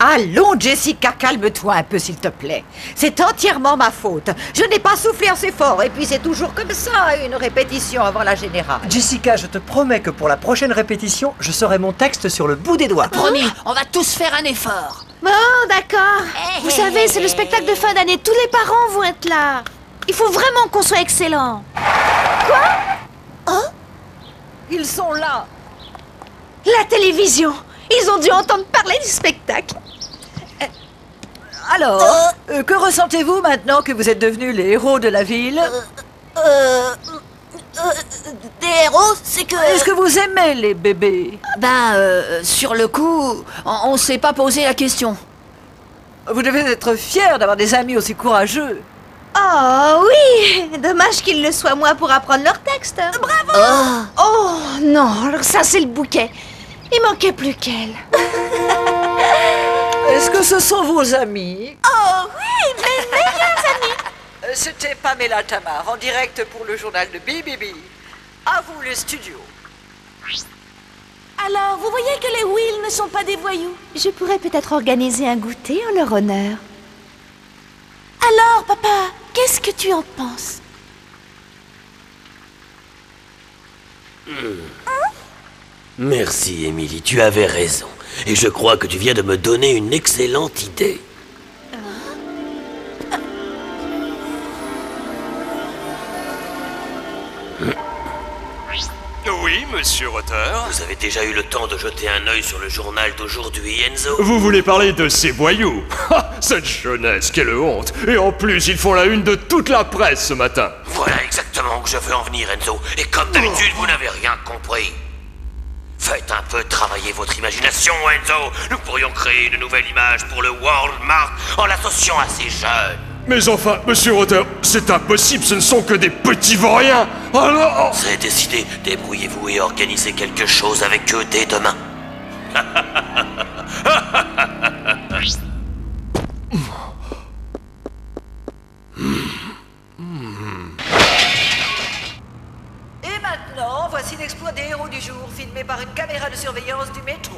Allons, Jessica, calme-toi un peu, s'il te plaît. C'est entièrement ma faute. Je n'ai pas soufflé assez fort, et puis c'est toujours comme ça, une répétition avant la générale. Jessica, je te promets que pour la prochaine répétition, je saurai mon texte sur le bout des doigts. Promis, on va tous faire un effort. Bon, d'accord. Vous savez, c'est le spectacle de fin d'année. Tous les parents vont être là. Il faut vraiment qu'on soit excellent. Quoi? Ils sont là. La télévision. Ils ont dû entendre parler du spectacle. Alors, que ressentez-vous maintenant que vous êtes devenus les héros de la ville? Des héros, c'est que... Est-ce que vous aimez les bébés? Sur le coup, on s'est pas posé la question. Vous devez être fiers d'avoir des amis aussi courageux. Oh oui. Dommage qu'ils le soient moins pour apprendre leur texte. Bravo. Oh non, alors ça c'est le bouquet. Il manquait plus qu'elle. Est-ce que ce sont vos amis? Oh oui, mes meilleurs amis. C'était Pamela Tamar, en direct pour le journal de BBB. À vous les studios. Alors, vous voyez que les Will ne sont pas des voyous. Je pourrais peut-être organiser un goûter en leur honneur. Alors, papa, qu'est-ce que tu en penses? Merci, Émilie, tu avais raison. Et je crois que tu viens de me donner une excellente idée. Oui, monsieur Rotter. Vous avez déjà eu le temps de jeter un œil sur le journal d'aujourd'hui, Enzo? Vous voulez parler de ces voyous? Ah, cette jeunesse, quelle honte! Et en plus, ils font la une de toute la presse ce matin. Voilà exactement où je veux en venir, Enzo. Et comme d'habitude, vous n'avez rien compris. Faites un peu travailler votre imagination, Enzo. Nous pourrions créer une nouvelle image pour le World Mart en l'associant à ces jeunes. Mais enfin, monsieur Rotter, c'est impossible, ce ne sont que des petits vauriens. Alors... C'est décidé, débrouillez-vous et organisez quelque chose avec eux dès demain. Et maintenant, voici l'exploit des héros du jour, filmé par une caméra de surveillance du métro.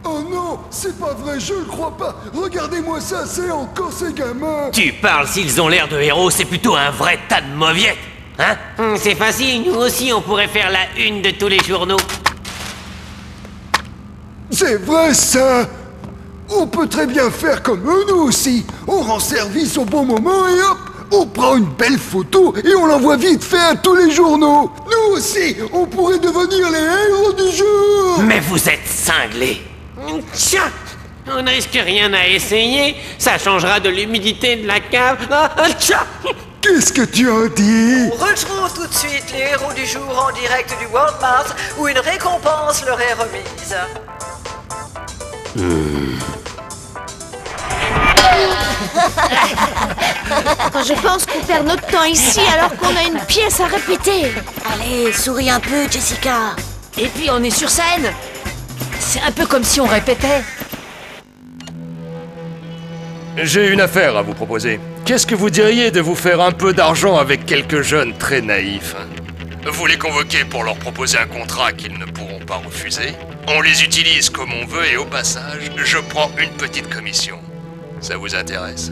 Oh non, c'est pas vrai, je le crois pas. Regardez-moi ça, c'est encore ces gamins. Tu parles, s'ils ont l'air de héros, c'est plutôt un vrai tas de mauviettes. Hein? C'est facile, nous aussi on pourrait faire la une de tous les journaux. C'est vrai ça. On peut très bien faire comme eux, nous aussi. On rend service au bon moment et hop, on prend une belle photo et on l'envoie vite fait à tous les journaux. Nous aussi, on pourrait devenir les héros du jour. Mais vous êtes cinglés. Tiens, on ne risque rien à essayer. Ça changera de l'humidité de la cave. Tiens. Qu'est-ce que tu as dit? On retrouve tout de suite les héros du jour en direct du World Mart où une récompense leur est remise. Je pense qu'on perd notre temps ici alors qu'on a une pièce à répéter. Allez, souris un peu, Jessica. Et puis on est sur scène. C'est un peu comme si on répétait. J'ai une affaire à vous proposer. qu'est-ce que vous diriez de vous faire un peu d'argent avec quelques jeunes très naïfs? Vous les convoquez pour leur proposer un contrat qu'ils ne pourront pas refuser. On les utilise comme on veut et au passage, je prends une petite commission. Ça vous intéresse?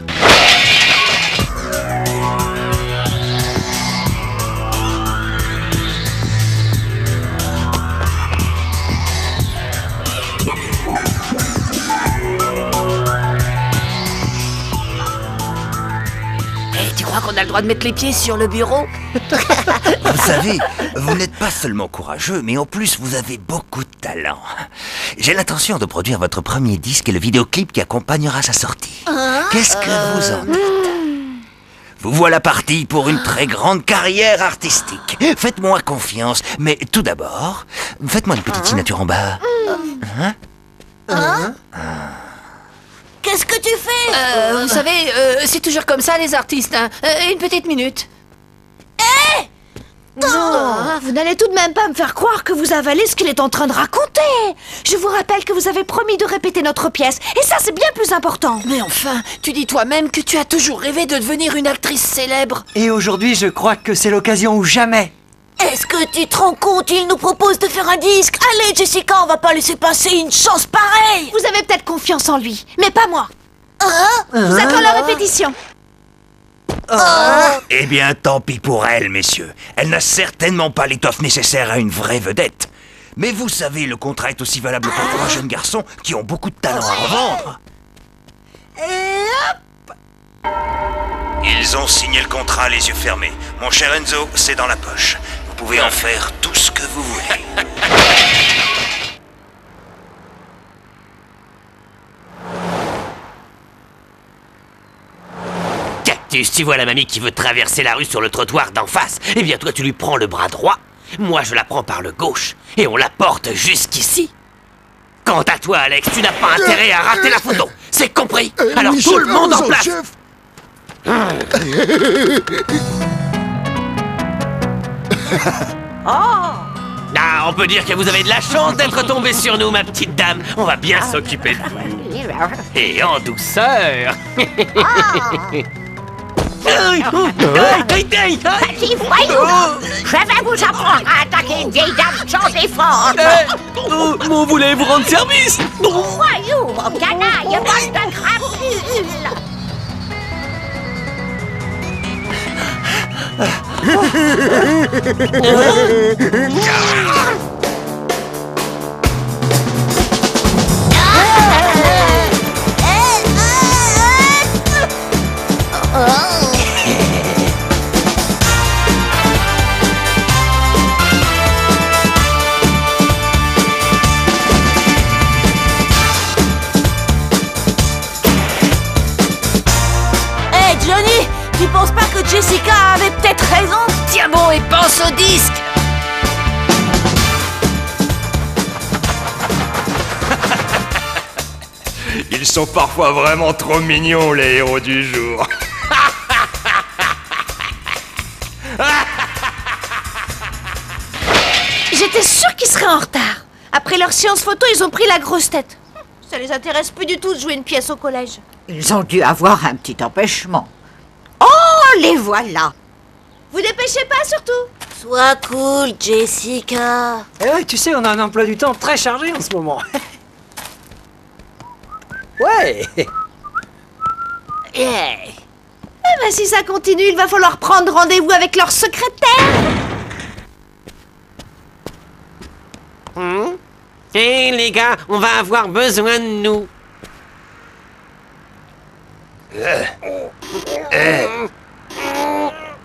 Tu crois qu'on a le droit de mettre les pieds sur le bureau? Vous savez, vous n'êtes pas seulement courageux, mais en plus vous avez beaucoup de talent. J'ai l'intention de produire votre premier disque et le vidéoclip qui accompagnera sa sortie. Qu'est-ce que vous en dites? Vous voilà parti pour une très grande carrière artistique. Faites-moi confiance, mais tout d'abord, faites-moi une petite signature en bas. Qu'est-ce que tu fais? Vous savez, c'est toujours comme ça les artistes, hein. Une petite minute. Non, vous n'allez tout de même pas me faire croire que vous avalez ce qu'il est en train de raconter. Je vous rappelle que vous avez promis de répéter notre pièce, et ça c'est bien plus important. Mais enfin, tu dis toi-même que tu as toujours rêvé de devenir une actrice célèbre. Et aujourd'hui, je crois que c'est l'occasion ou jamais. Est-ce que tu te rends compte? Il nous propose de faire un disque. Allez, Jessica, on va pas laisser passer une chance pareille. Vous avez peut-être confiance en lui, mais pas moi. Vous attends la répétition. Eh bien, tant pis pour elle, messieurs. Elle n'a certainement pas l'étoffe nécessaire à une vraie vedette. Mais vous savez, le contrat est aussi valable pour 3 jeunes garçons qui ont beaucoup de talent à revendre. Ils ont signé le contrat les yeux fermés. Mon cher Enzo, c'est dans la poche. Vous pouvez en faire tout ce que vous voulez. Cactus, tu vois la mamie qui veut traverser la rue sur le trottoir d'en face? Eh bien toi tu lui prends le bras droit, moi je la prends par le gauche, et on la porte jusqu'ici. Quant à toi Alex, tu n'as pas intérêt à rater la photo, c'est compris? Alors oui, tout le monde en chef, place. chef. Ah, on peut dire que vous avez de la chance d'être tombé sur nous, ma petite dame. On va bien s'occuper de vous. Et en douceur. Petit voyou! Je vais vous apprendre à attaquer une vieille dame sans défense! On voulait vous rendre service. Voyou, canaille, bande de crapules! Hey Johnny, tu penses pas que Jessica avait peut-être raison? Tiens bon et pense au disque. Ils sont parfois vraiment trop mignons, les héros du jour. J'étais sûre qu'ils seraient en retard. Après leur séance photo, ils ont pris la grosse tête. Ça les intéresse plus du tout de jouer une pièce au collège. Ils ont dû avoir un petit empêchement. Oh, les voilà! Vous dépêchez pas surtout. Sois cool, Jessica. Eh ouais, tu sais, on a un emploi du temps très chargé en ce moment. Ouais. Eh ben si ça continue, il va falloir prendre rendez-vous avec leur secrétaire. Hé les gars, on va avoir besoin de nous.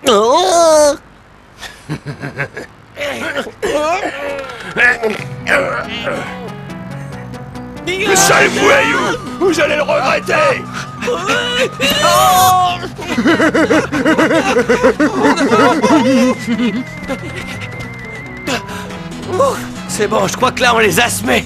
Oh. Le sale voyou! Vous allez le regretter! C'est bon, je crois que là on les a semés.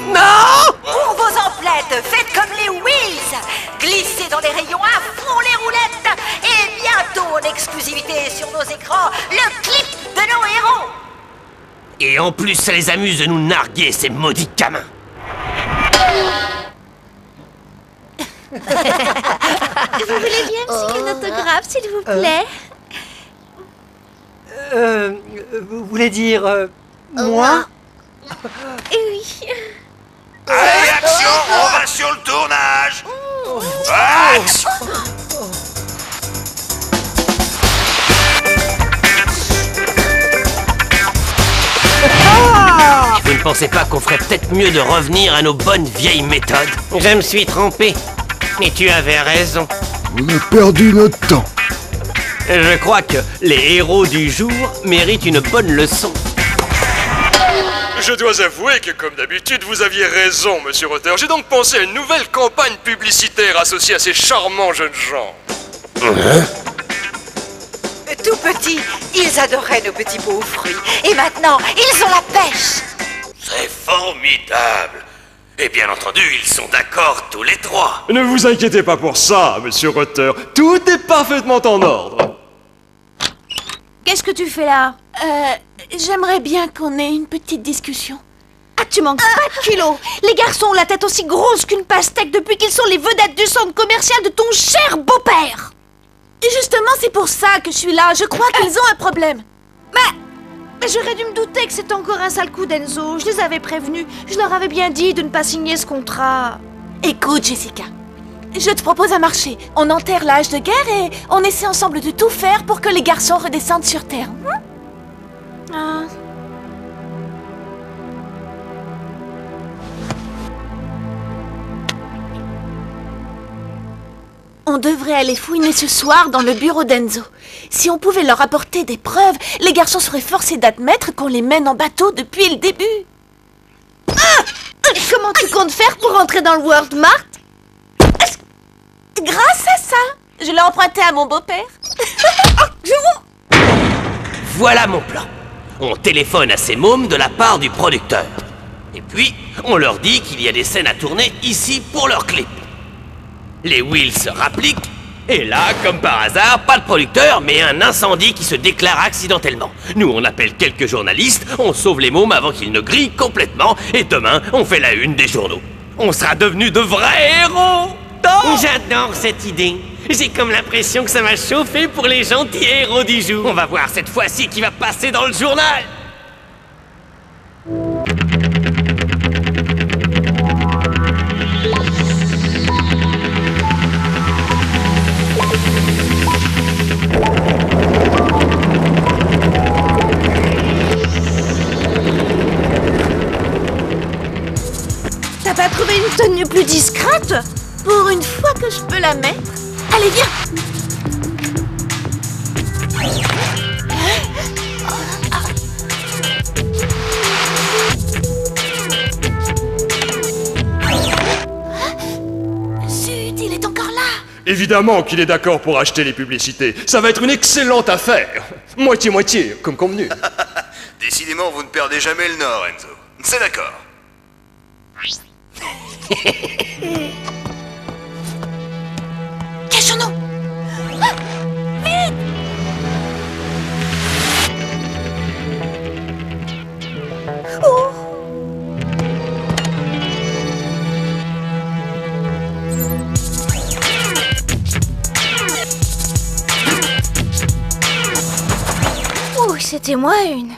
Non! Pour vos emplettes, faites comme les Wills! Glissez dans les rayons à fond les roulettes! Et bientôt en exclusivité sur nos écrans, le clip de nos héros! Et en plus, ça les amuse de nous narguer, ces maudits gamins. Vous voulez bien me signer un autographe, s'il vous plaît? Vous voulez dire... moi? Oui. Allez, action, on va sur le tournage. Action. Vous ne pensez pas qu'on ferait peut-être mieux de revenir à nos bonnes vieilles méthodes? Je me suis trompé. Mais tu avais raison. On a perdu notre temps. Je crois que les héros du jour méritent une bonne leçon. Je dois avouer que, comme d'habitude, vous aviez raison, monsieur Rutter. J'ai donc pensé à une nouvelle campagne publicitaire associée à ces charmants jeunes gens. Tout petits, ils adoraient nos petits beaux fruits. Et maintenant, ils ont la pêche. C'est formidable. Et bien entendu, ils sont d'accord tous les trois. Ne vous inquiétez pas pour ça, monsieur Rutter. Tout est parfaitement en ordre. Qu'est-ce que tu fais là? J'aimerais bien qu'on ait une petite discussion. Ah, tu manques pas de culot. Les garçons ont la tête aussi grosse qu'une pastèque depuis qu'ils sont les vedettes du centre commercial de ton cher beau-père. Et justement, c'est pour ça que je suis là. Je crois qu'ils ont un problème. Mais j'aurais dû me douter que c'était encore un sale coup d'Enzo. Je les avais prévenus. Je leur avais bien dit de ne pas signer ce contrat. Écoute, Jessica. Je te propose un marché. On enterre l'âge de guerre et on essaie ensemble de tout faire pour que les garçons redescendent sur Terre. On devrait aller fouiner ce soir dans le bureau d'Enzo. Si on pouvait leur apporter des preuves, les garçons seraient forcés d'admettre qu'on les mène en bateau depuis le début. Comment tu comptes faire pour rentrer dans le World Mart? Grâce à ça, je l'ai emprunté à mon beau-père. Voilà mon plan. On téléphone à ces mômes de la part du producteur. Et puis, on leur dit qu'il y a des scènes à tourner ici pour leur clip. Les Wills se rappliquent, et là, comme par hasard, pas de producteur, mais un incendie qui se déclare accidentellement. Nous, on appelle quelques journalistes, on sauve les mômes avant qu'ils ne grillent complètement, et demain, on fait la une des journaux. On sera devenus de vrais héros! J'adore cette idée. J'ai comme l'impression que ça m'a chauffé pour les gentils héros du jour. On va voir cette fois-ci qui va passer dans le journal. T'as pas trouvé une tenue plus discrète? Pour une fois que je peux la mettre. Allez, viens. Zut, il est encore là. Évidemment qu'il est d'accord pour acheter les publicités. Ça va être une excellente affaire. Moitié-moitié, comme convenu. Décidément, vous ne perdez jamais le nord, Enzo. C'est d'accord. Cachons-nous. Vite. Oh. Oh, c'était moi une.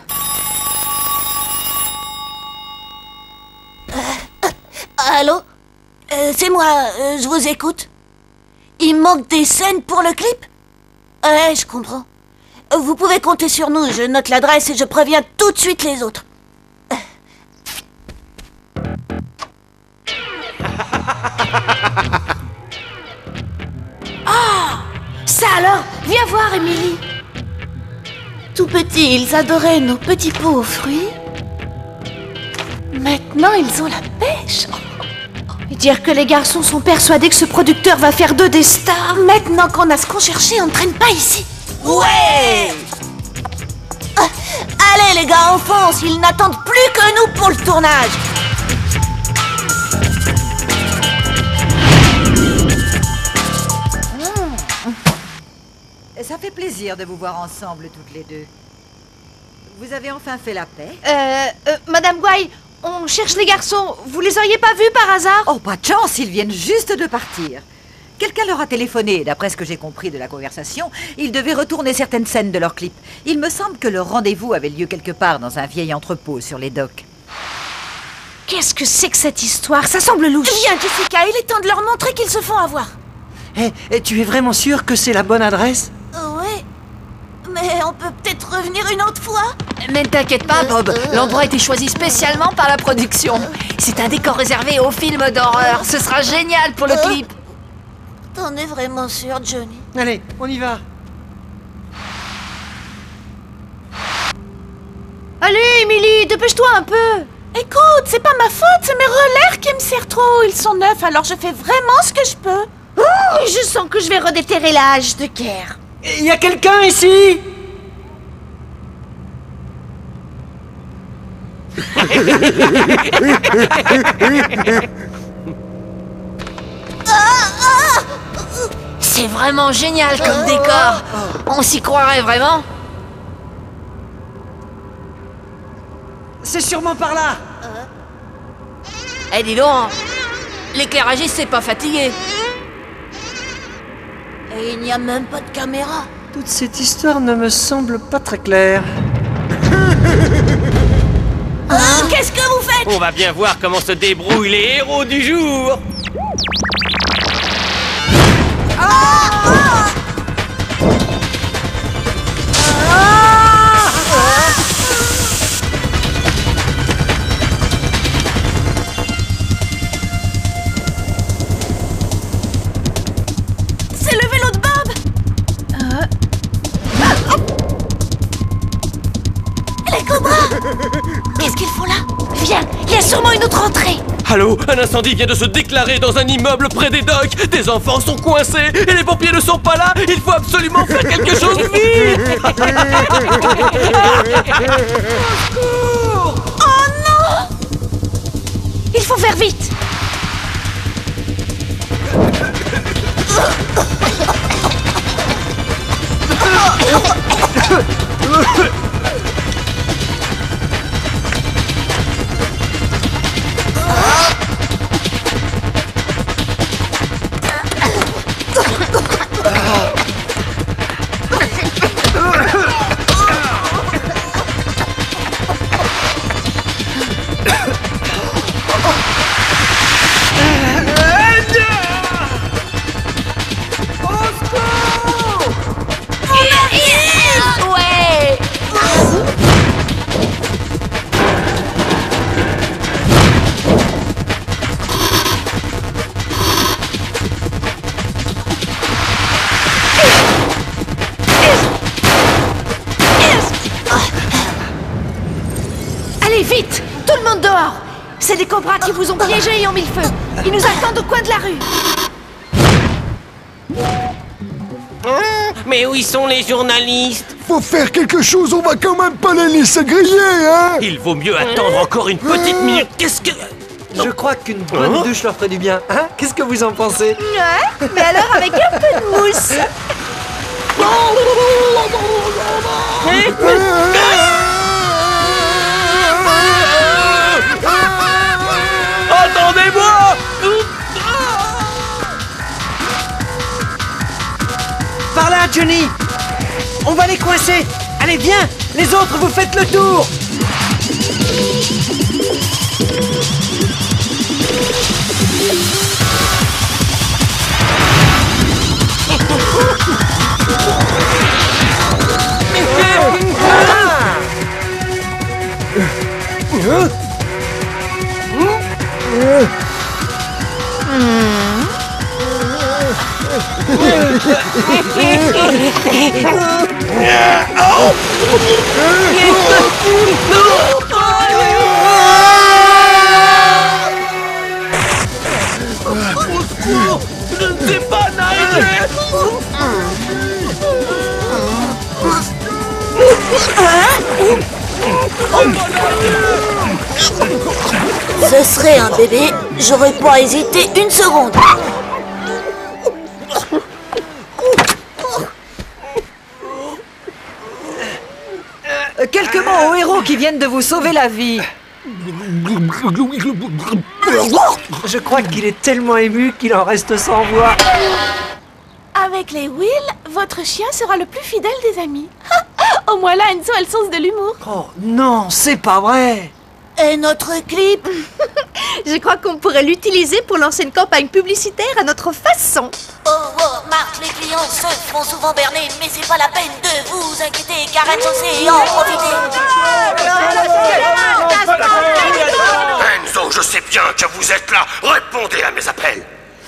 Allô? C'est moi, je vous écoute. Il manque des scènes pour le clip? Ouais, je comprends. Vous pouvez compter sur nous, je note l'adresse et je préviens tout de suite les autres. Ah! Ça alors? Viens voir, Émilie. Tout petit, ils adoraient nos petits pots aux fruits. Maintenant, ils ont la pêche. Et dire que les garçons sont persuadés que ce producteur va faire d'eux des stars. Maintenant qu'on a ce qu'on cherchait, on ne traîne pas ici. Ouais! Allez les gars, on fonce, ils n'attendent plus que nous pour le tournage. Ça fait plaisir de vous voir ensemble toutes les deux. Vous avez enfin fait la paix? Madame Gouaille, on cherche les garçons. Vous les auriez pas vus par hasard? Oh, pas de chance, ils viennent juste de partir. Quelqu'un leur a téléphoné, et d'après ce que j'ai compris de la conversation, ils devaient retourner certaines scènes de leur clip. Il me semble que le rendez-vous avait lieu quelque part dans un vieil entrepôt sur les docks. Qu'est-ce que c'est que cette histoire? Ça semble louche. Viens, Jessica, il est temps de leur montrer qu'ils se font avoir. Et tu es vraiment sûre que c'est la bonne adresse? Ouais. Mais on peut peut-être revenir une autre fois? Mais ne t'inquiète pas, Bob. L'endroit a été choisi spécialement par la production. C'est un décor réservé aux films d'horreur. Ce sera génial pour le clip. T'en es vraiment sûr, Johnny? Allez, on y va. Allez, Emily, dépêche-toi un peu. Écoute, c'est pas ma faute, c'est mes relais qui me serrent trop. Ils sont neufs, alors je fais vraiment ce que je peux. Oh, je sens que je vais redéterrer la hache de Kerr. Il y a quelqu'un ici? C'est vraiment génial comme décor. On s'y croirait vraiment. C'est sûrement par là. Eh, dis donc, l'éclairagiste s'est pas fatigué. Et il n'y a même pas de caméra. Toute cette histoire ne me semble pas très claire. Qu'est-ce que vous faites? On va bien voir comment se débrouillent les héros du jour. C'est le vélo de Bob. Les cobras. Qu'est-ce qu'ils font là? Viens, il y a sûrement une autre entrée. Allô, un incendie vient de se déclarer dans un immeuble près des docks. Des enfants sont coincés et les pompiers ne sont pas là. Il faut absolument faire quelque chose vite. Oh non! Il faut faire vite. Ouais. Allez, vite! Tout le monde dehors! C'est des cobras qui vous ont piégé et ont mis le feu. Ils nous attendent au coin de la rue. Mais où y sont les journalistes? Faut faire quelque chose, on va quand même pas les laisser griller, hein? Il vaut mieux attendre encore une petite minute. Qu'est-ce que... Je crois qu'une bonne douche leur ferait du bien, hein? Qu'est-ce que vous en pensez? Ouais, mais alors avec un peu de mousse. Attendez-moi! Par là, Johnny! On va les coincer! Allez, viens! Les autres, vous faites le tour! Je ne sais pas nager! Ce serait un bébé, j'aurais pas hésité une seconde. Quelques mots aux héros qui viennent de vous sauver la vie. Je crois qu'il est tellement ému qu'il en reste sans voix. Avec les Will, votre chien sera le plus fidèle des amis. Au moins là, Enzo a le sens de l'humour. Oh non, c'est pas vrai. Et notre clip? Je crois qu'on pourrait l'utiliser pour lancer une campagne publicitaire à notre façon. Oh, Marc, les clients se font souvent berner, mais c'est pas la peine de vous inquiéter, car elles aussi en profiter. Enzo, je sais bien que vous êtes là. Répondez à mes appels.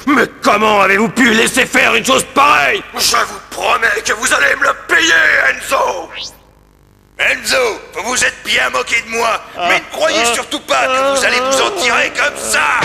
Mais comment avez-vous pu laisser faire une chose pareille? Je vous promets que vous allez me le payer, Enzo. Enzo, vous vous êtes bien moqué de moi, mais ne croyez surtout pas que vous allez vous en tirer comme ça.